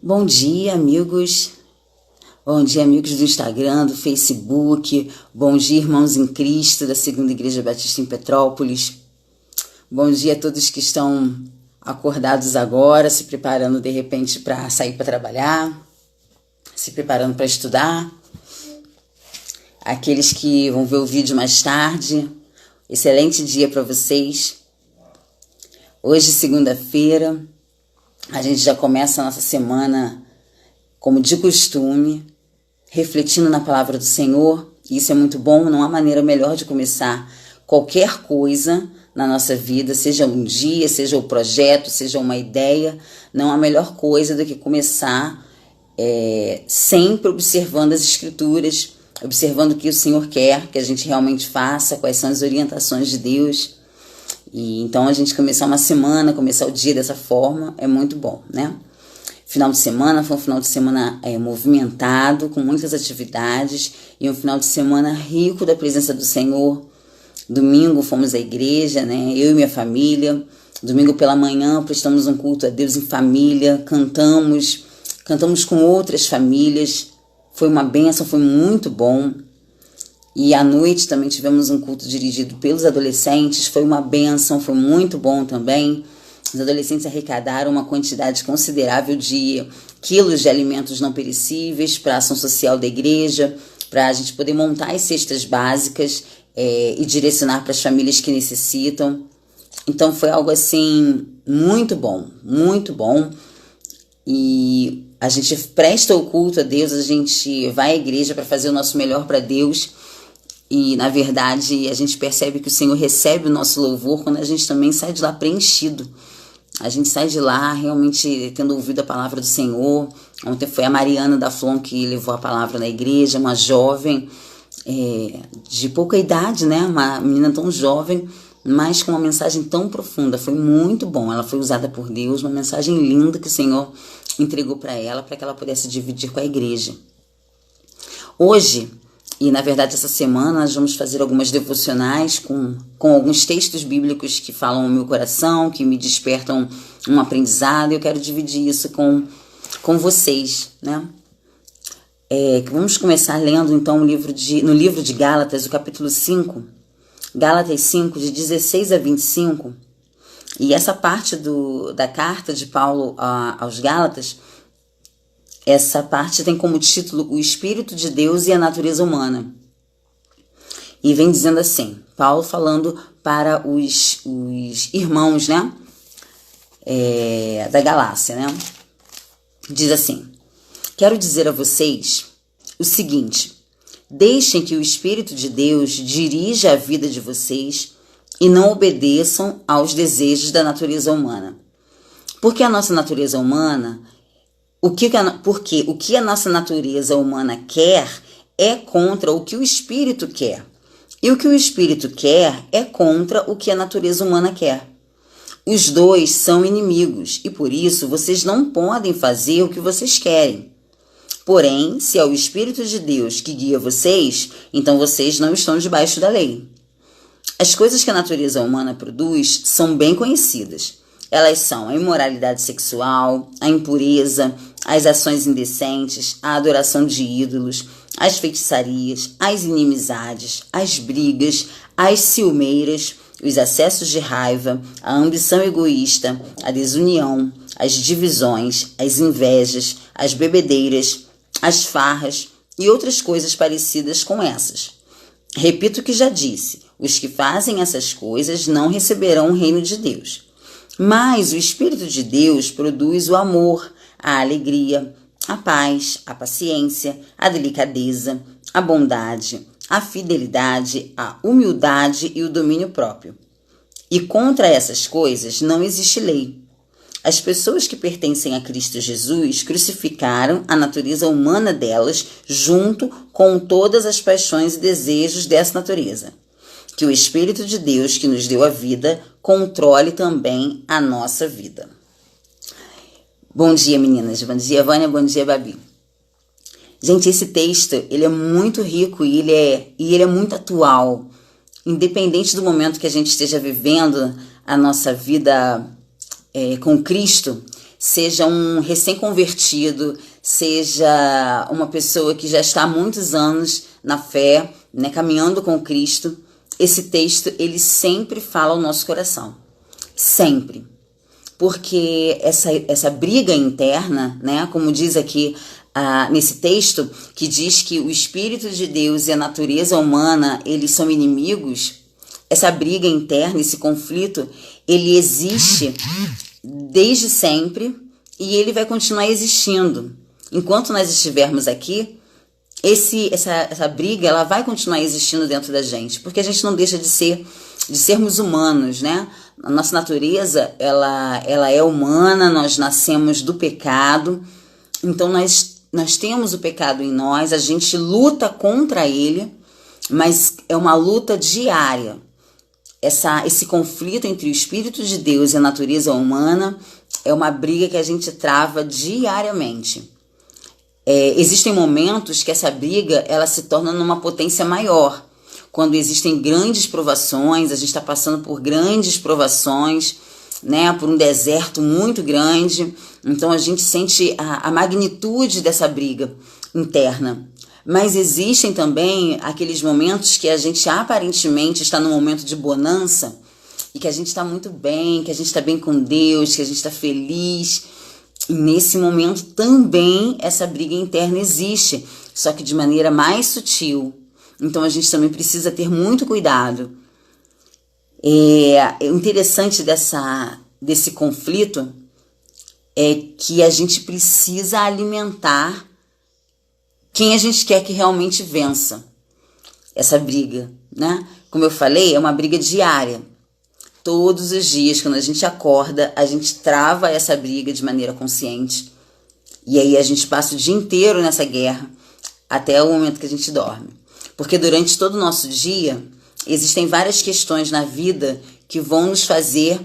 Bom dia, amigos. Bom dia, amigos do Instagram, do Facebook. Bom dia, irmãos em Cristo da Segunda Igreja Batista em Petrópolis. Bom dia a todos que estão acordados agora, se preparando de repente para sair para trabalhar, se preparando para estudar. Aqueles que vão ver o vídeo mais tarde, excelente dia para vocês. Hoje, segunda-feira, a gente já começa a nossa semana, como de costume, refletindo na palavra do Senhor. E isso é muito bom, não há maneira melhor de começar qualquer coisa na nossa vida, seja um dia, seja um projeto, seja uma ideia. Não há melhor coisa do que começar sempre observando as Escrituras, observando o que o Senhor quer que a gente realmente faça, quais são as orientações de Deus. E então a gente começar uma semana, começar o dia dessa forma é muito bom, né? Final de semana foi um final de semana movimentado, com muitas atividades e um final de semana rico da presença do Senhor. Domingo fomos à igreja, né? Eu e minha família. Domingo pela manhã prestamos um culto a Deus em família, cantamos com outras famílias. Foi uma bênção, foi muito bom. E à noite também tivemos um culto dirigido pelos adolescentes, foi uma bênção, foi muito bom também. Os adolescentes arrecadaram uma quantidade considerável de quilos de alimentos não perecíveis para a ação social da igreja, para a gente poder montar as cestas básicas e direcionar para as famílias que necessitam. Então foi algo assim muito bom, muito bom. E a gente presta o culto a Deus, a gente vai à igreja para fazer o nosso melhor para Deus. E, na verdade, a gente percebe que o Senhor recebe o nosso louvor quando a gente também sai de lá preenchido. A gente sai de lá realmente tendo ouvido a palavra do Senhor. Ontem foi a Mariana da Flon que levou a palavra na igreja, uma jovem de pouca idade, né? Uma menina tão jovem, mas com uma mensagem tão profunda. Foi muito bom. Ela foi usada por Deus, uma mensagem linda que o Senhor entregou para que ela pudesse dividir com a igreja. Hoje, e na verdade essa semana, nós vamos fazer algumas devocionais com alguns textos bíblicos que falam ao meu coração, que me despertam um aprendizado. E eu quero dividir isso com vocês, né? Vamos começar lendo então no livro de Gálatas, o capítulo 5, Gálatas 5, de 16 a 25. E essa parte da carta de Paulo aos Gálatas, essa parte tem como título o Espírito de Deus e a natureza humana. E vem dizendo assim, Paulo falando para os irmãos, né, da Galácia, né? Diz assim: quero dizer a vocês o seguinte: deixem que o Espírito de Deus dirija a vida de vocês e não obedeçam aos desejos da natureza humana. Porque a nossa natureza humana... Porque o que a nossa natureza humana quer é contra o que o Espírito quer. E o que o Espírito quer é contra o que a natureza humana quer. Os dois são inimigos e por isso vocês não podem fazer o que vocês querem. Porém, se é o Espírito de Deus que guia vocês, então vocês não estão debaixo da lei. As coisas que a natureza humana produz são bem conhecidas. Elas são a imoralidade sexual, a impureza, as ações indecentes, a adoração de ídolos, as feitiçarias, as inimizades, as brigas, as ciumeiras, os acessos de raiva, a ambição egoísta, a desunião, as divisões, as invejas, as bebedeiras, as farras e outras coisas parecidas com essas. Repito o que já disse, os que fazem essas coisas não receberão o reino de Deus. Mas o Espírito de Deus produz o amor, a alegria, a paz, a paciência, a delicadeza, a bondade, a fidelidade, a humildade e o domínio próprio. E contra essas coisas não existe lei. As pessoas que pertencem a Cristo Jesus crucificaram a natureza humana delas junto com todas as paixões e desejos dessa natureza. Que o Espírito de Deus que nos deu a vida controle também a nossa vida. Bom dia, meninas. Bom dia, Vânia. Bom dia, Babi. Gente, esse texto, ele é muito rico e ele é muito atual. Independente do momento que a gente esteja vivendo a nossa vida com Cristo, seja um recém-convertido, seja uma pessoa que já está há muitos anos na fé, né, caminhando com Cristo, esse texto ele sempre fala ao nosso coração. Sempre. Porque essa briga interna, né, como diz aqui nesse texto, que diz que o Espírito de Deus e a natureza humana, eles são inimigos, essa briga interna, esse conflito, ele existe desde sempre e ele vai continuar existindo. Enquanto nós estivermos aqui, essa briga ela vai continuar existindo dentro da gente, porque a gente não deixa de sermos humanos, né? A nossa natureza, ela é humana, nós nascemos do pecado, então nós temos o pecado em nós, a gente luta contra ele, mas é uma luta diária. Esse conflito entre o Espírito de Deus e a natureza humana é uma briga que a gente trava diariamente. Existem momentos que essa briga ela se torna numa potência maior. Quando existem grandes provações, a gente está passando por grandes provações, né, por um deserto muito grande. Então a gente sente a magnitude dessa briga interna. Mas existem também aqueles momentos que a gente aparentemente está num momento de bonança e que a gente está muito bem, que a gente está bem com Deus, que a gente está feliz. E nesse momento também essa briga interna existe, só que de maneira mais sutil. Então a gente também precisa ter muito cuidado. O interessante desse conflito é que a gente precisa alimentar quem a gente quer que realmente vença essa briga, né? Como eu falei, é uma briga diária. Todos os dias, quando a gente acorda, a gente trava essa briga de maneira consciente. E aí a gente passa o dia inteiro nessa guerra, até o momento que a gente dorme. Porque durante todo o nosso dia, existem várias questões na vida que vão nos fazer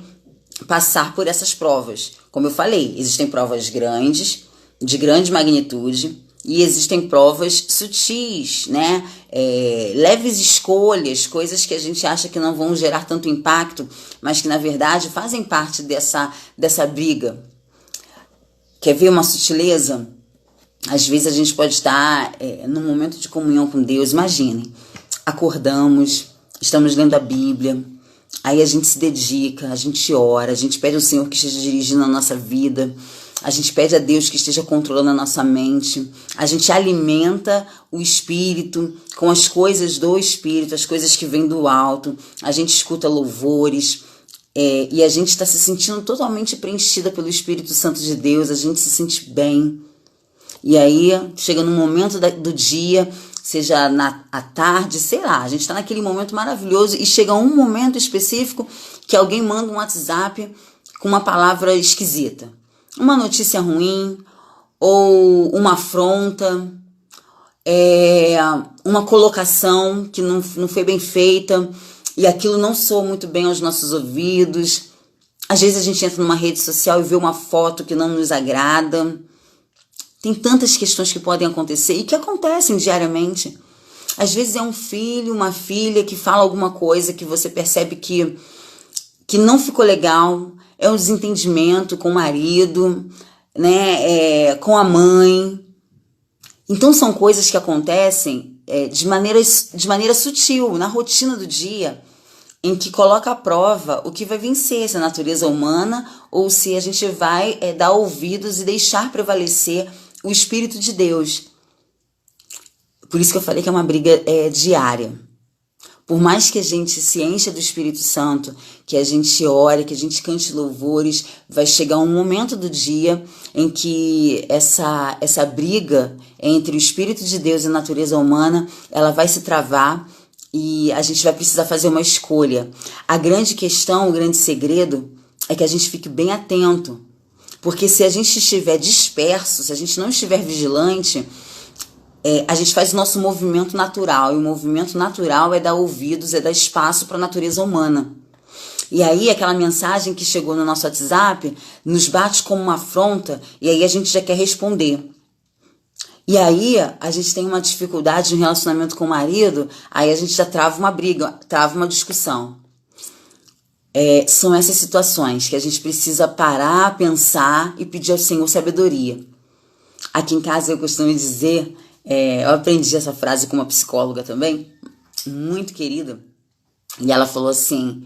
passar por essas provas. Como eu falei, existem provas grandes, de grande magnitude, e existem provas sutis, né? Leves escolhas, coisas que a gente acha que não vão gerar tanto impacto, mas que na verdade fazem parte dessa briga. Quer ver uma sutileza? Às vezes a gente pode estar num momento de comunhão com Deus. Imaginem, acordamos, estamos lendo a Bíblia, aí a gente se dedica, a gente ora, a gente pede ao Senhor que esteja dirigindo a nossa vida, a gente pede a Deus que esteja controlando a nossa mente, a gente alimenta o Espírito com as coisas do Espírito, as coisas que vêm do alto, a gente escuta louvores, e a gente está se sentindo totalmente preenchida pelo Espírito Santo de Deus, a gente se sente bem. E aí chega num momento do dia, seja à tarde, sei lá, a gente está naquele momento maravilhoso e chega um momento específico que alguém manda um WhatsApp com uma palavra esquisita. Uma notícia ruim, ou uma afronta, uma colocação que não foi bem feita e aquilo não soa muito bem aos nossos ouvidos. Às vezes a gente entra numa rede social e vê uma foto que não nos agrada. Tem tantas questões que podem acontecer e que acontecem diariamente. Às vezes é um filho, uma filha que fala alguma coisa que você percebe que não ficou legal. É um desentendimento com o marido, né, com a mãe. Então são coisas que acontecem de maneira sutil, na rotina do dia, em que coloca à prova o que vai vencer, se é a natureza humana ou se a gente vai dar ouvidos e deixar prevalecer o Espírito de Deus. Por isso que eu falei que é uma briga diária. Por mais que a gente se encha do Espírito Santo, que a gente ore, que a gente cante louvores, vai chegar um momento do dia em que essa briga entre o Espírito de Deus e a natureza humana, ela vai se travar e a gente vai precisar fazer uma escolha. A grande questão, o grande segredo é que a gente fique bem atento. Porque se a gente estiver disperso, se a gente não estiver vigilante, a gente faz o nosso movimento natural, e o movimento natural é dar ouvidos, é dar espaço para a natureza humana. E aí aquela mensagem que chegou no nosso WhatsApp nos bate como uma afronta, e aí a gente já quer responder. E aí a gente tem uma dificuldade no relacionamento com o marido, aí a gente já trava uma briga, trava uma discussão. são essas situações que a gente precisa parar, pensar e pedir ao Senhor sabedoria. Aqui em casa eu costumo dizer, eu aprendi essa frase com uma psicóloga também, muito querida, e ela falou assim,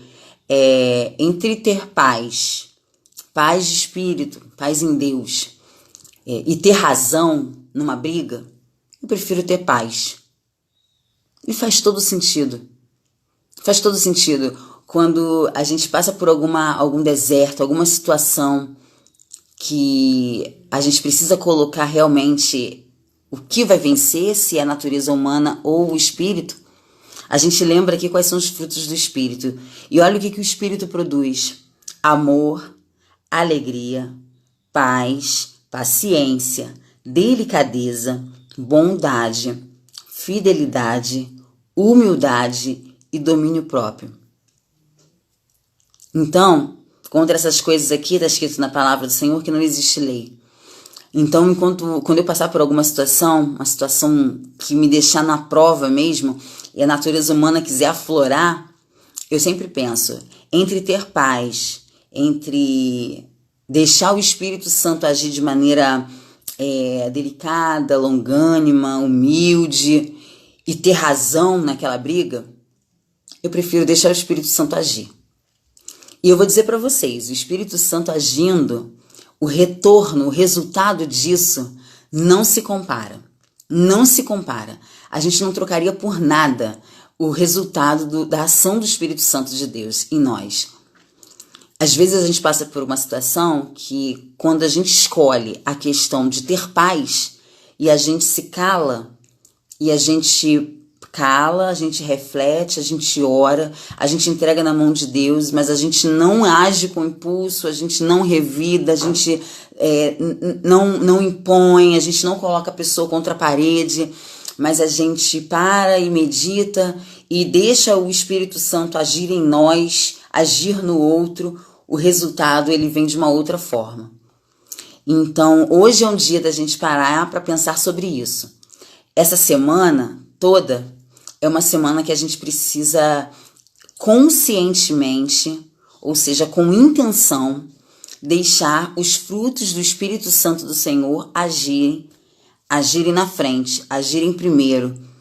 entre ter paz de espírito, paz em Deus, e ter razão numa briga, eu prefiro ter paz. E faz todo sentido. Faz todo sentido. Quando a gente passa por algum deserto, alguma situação que a gente precisa colocar realmente o que vai vencer, se é a natureza humana ou o espírito, a gente lembra aqui quais são os frutos do espírito. E olha o que o espírito produz: amor, alegria, paz, paciência, delicadeza, bondade, fidelidade, humildade e domínio próprio. Então, contra essas coisas aqui, está escrito na palavra do Senhor que não existe lei. Então, quando eu passar por alguma situação, uma situação que me deixar na prova mesmo, e a natureza humana quiser aflorar, eu sempre penso, entre ter paz, entre deixar o Espírito Santo agir de maneira delicada, longânima, humilde, e ter razão naquela briga, eu prefiro deixar o Espírito Santo agir. E eu vou dizer para vocês, o Espírito Santo agindo, o retorno, o resultado disso não se compara. Não se compara. A gente não trocaria por nada o resultado da ação do Espírito Santo de Deus em nós. Às vezes a gente passa por uma situação que, quando a gente escolhe a questão de ter paz e a gente se cala, e a gente reflete, a gente ora, a gente entrega na mão de Deus, mas a gente não age com impulso, a gente não revida, a gente não impõe, a gente não coloca a pessoa contra a parede, mas a gente para e medita e deixa o Espírito Santo agir em nós, agir no outro, o resultado ele vem de uma outra forma. Então, hoje é um dia da gente parar para pensar sobre isso. Essa semana toda é uma semana que a gente precisa conscientemente, ou seja, com intenção, deixar os frutos do Espírito Santo do Senhor agirem na frente, agirem primeiro,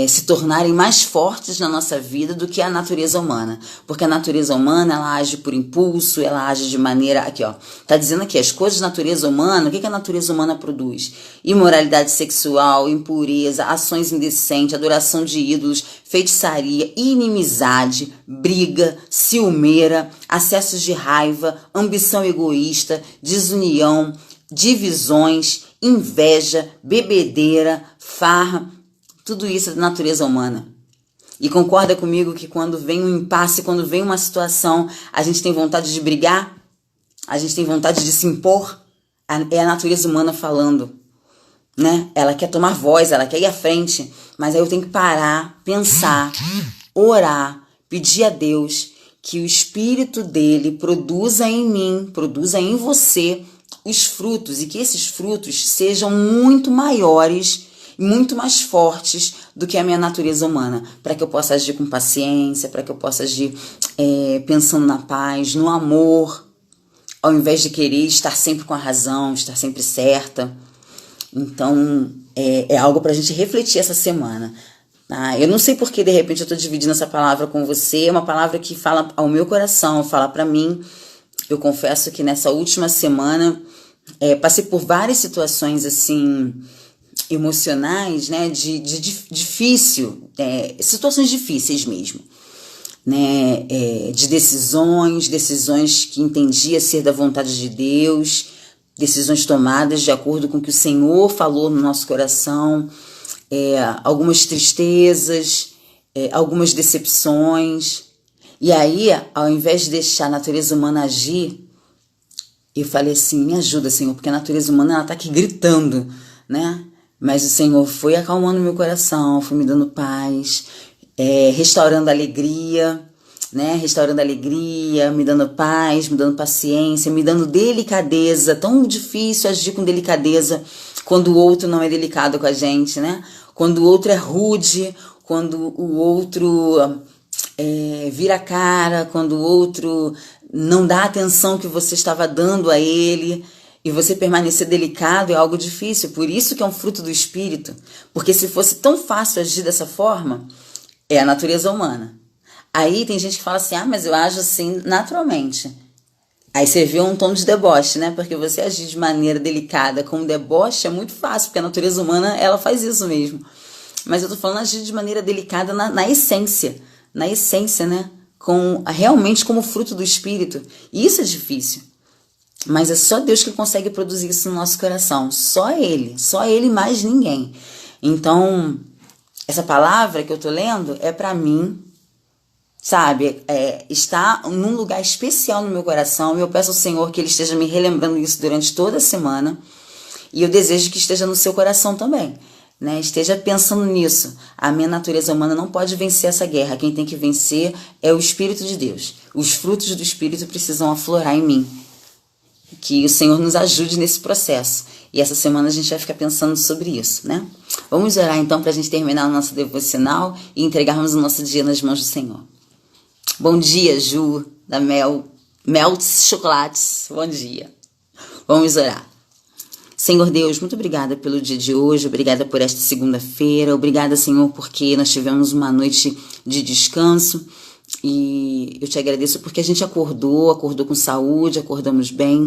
se tornarem mais fortes na nossa vida do que a natureza humana. Porque a natureza humana, ela age por impulso, ela age de maneira... Aqui, ó, tá dizendo aqui, as coisas da natureza humana, o que a natureza humana produz? Imoralidade sexual, impureza, ações indecentes, adoração de ídolos, feitiçaria, inimizade, briga, ciumeira, acessos de raiva, ambição egoísta, desunião, divisões, inveja, bebedeira, farra. Tudo isso é da natureza humana. E concorda comigo que quando vem um impasse, quando vem uma situação, a gente tem vontade de brigar? A gente tem vontade de se impor? É a natureza humana falando, né? Ela quer tomar voz, ela quer ir à frente, mas aí eu tenho que parar, pensar, orar, pedir a Deus que o Espírito dele produza em mim, produza em você os frutos, e que esses frutos sejam muito maiores, muito mais fortes do que a minha natureza humana, para que eu possa agir com paciência, para que eu possa agir pensando na paz, no amor, ao invés de querer estar sempre com a razão, estar sempre certa. Então, é algo para a gente refletir essa semana. Tá? Eu não sei porque, de repente, eu estou dividindo essa palavra com você, é uma palavra que fala ao meu coração, fala para mim. Eu confesso que nessa última semana, passei por várias situações, assim, emocionais, né, difícil, situações difíceis mesmo, né, de decisões que entendia ser da vontade de Deus, decisões tomadas de acordo com o que o Senhor falou no nosso coração, algumas tristezas, algumas decepções, e aí, ao invés de deixar a natureza humana agir, eu falei assim, me ajuda, Senhor, porque a natureza humana, ela tá aqui gritando, né? Mas o Senhor foi acalmando meu coração, foi me dando paz, restaurando a alegria, né? Restaurando a alegria, me dando paz, me dando paciência, me dando delicadeza. Tão difícil agir com delicadeza quando o outro não é delicado com a gente, né? Quando o outro é rude, quando o outro vira a cara quando o outro não dá a atenção que você estava dando a ele, e você permanecer delicado é algo difícil. Por isso que é um fruto do Espírito, porque se fosse tão fácil agir dessa forma, é a natureza humana. Aí tem gente que fala assim, mas eu ajo assim naturalmente. Aí você vê um tom de deboche, né? Porque você agir de maneira delicada com deboche é muito fácil, porque a natureza humana, ela faz isso mesmo. Mas eu tô falando agir de maneira delicada na essência, né? Realmente como fruto do Espírito. E isso é difícil. Mas é só Deus que consegue produzir isso no nosso coração. Só Ele e mais ninguém. Então, essa palavra que eu tô lendo é para mim, sabe? Está num lugar especial no meu coração. E eu peço ao Senhor que Ele esteja me relembrando isso durante toda a semana. E eu desejo que esteja no seu coração também. Né? Esteja pensando nisso. A minha natureza humana não pode vencer essa guerra. Quem tem que vencer é o Espírito de Deus. Os frutos do Espírito precisam aflorar em mim. Que o Senhor nos ajude nesse processo. E essa semana a gente vai ficar pensando sobre isso, né? Vamos orar então para a gente terminar o nosso devocional e entregarmos o nosso dia nas mãos do Senhor. Bom dia, Ju, da Melts Chocolates. Bom dia. Vamos orar. Senhor Deus, muito obrigada pelo dia de hoje, obrigada por esta segunda-feira, obrigada, Senhor, porque nós tivemos uma noite de descanso e eu te agradeço porque a gente acordou com saúde, acordamos bem.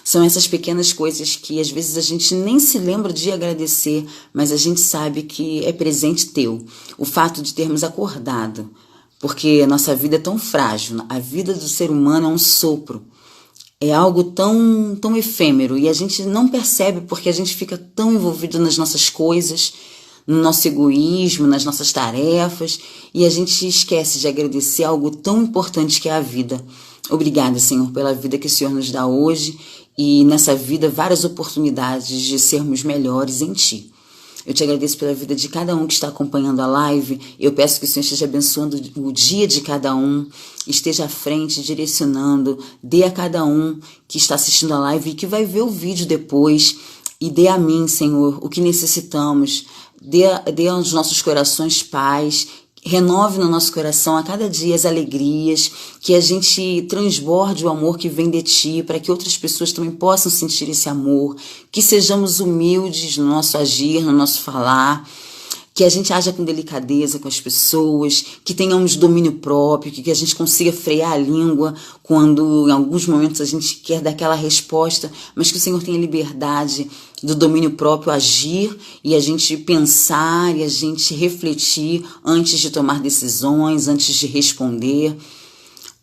São essas pequenas coisas que às vezes a gente nem se lembra de agradecer, mas a gente sabe que é presente teu. O fato de termos acordado, porque a nossa vida é tão frágil, a vida do ser humano é um sopro. É algo tão efêmero e a gente não percebe porque a gente fica tão envolvido nas nossas coisas, no nosso egoísmo, nas nossas tarefas e a gente esquece de agradecer algo tão importante que é a vida. Obrigada, Senhor, pela vida que o Senhor nos dá hoje e nessa vida várias oportunidades de sermos melhores em Ti. Eu te agradeço pela vida de cada um que está acompanhando a live. Eu peço que o Senhor esteja abençoando o dia de cada um, esteja à frente, direcionando, dê a cada um que está assistindo a live e que vai ver o vídeo depois. E dê a mim, Senhor, o que necessitamos. Dê aos nossos corações paz. Renove no nosso coração a cada dia as alegrias, que a gente transborde o amor que vem de Ti, para que outras pessoas também possam sentir esse amor, que sejamos humildes no nosso agir, no nosso falar, que a gente haja com delicadeza com as pessoas, que tenhamos domínio próprio, que a gente consiga frear a língua quando em alguns momentos a gente quer dar aquela resposta, mas que o Senhor tenha liberdade do domínio próprio agir e a gente pensar e a gente refletir antes de tomar decisões, antes de responder.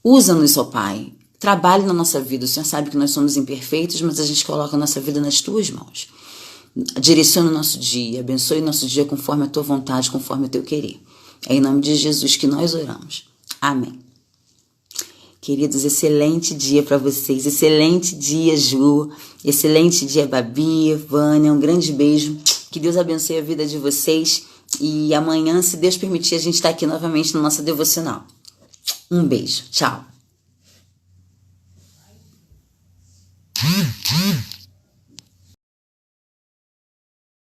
Usa-nos, ó Pai. Trabalhe na nossa vida. O Senhor sabe que nós somos imperfeitos, mas a gente coloca a nossa vida nas Tuas mãos. Direciona o nosso dia, abençoe o nosso dia conforme a Tua vontade, conforme o Teu querer. É em nome de Jesus que nós oramos. Amém. Queridos, excelente dia para vocês. Excelente dia, Ju. Excelente dia, Babi, Vânia. Um grande beijo. Que Deus abençoe a vida de vocês. E amanhã, se Deus permitir, a gente está aqui novamente no nosso devocional. Um beijo. Tchau.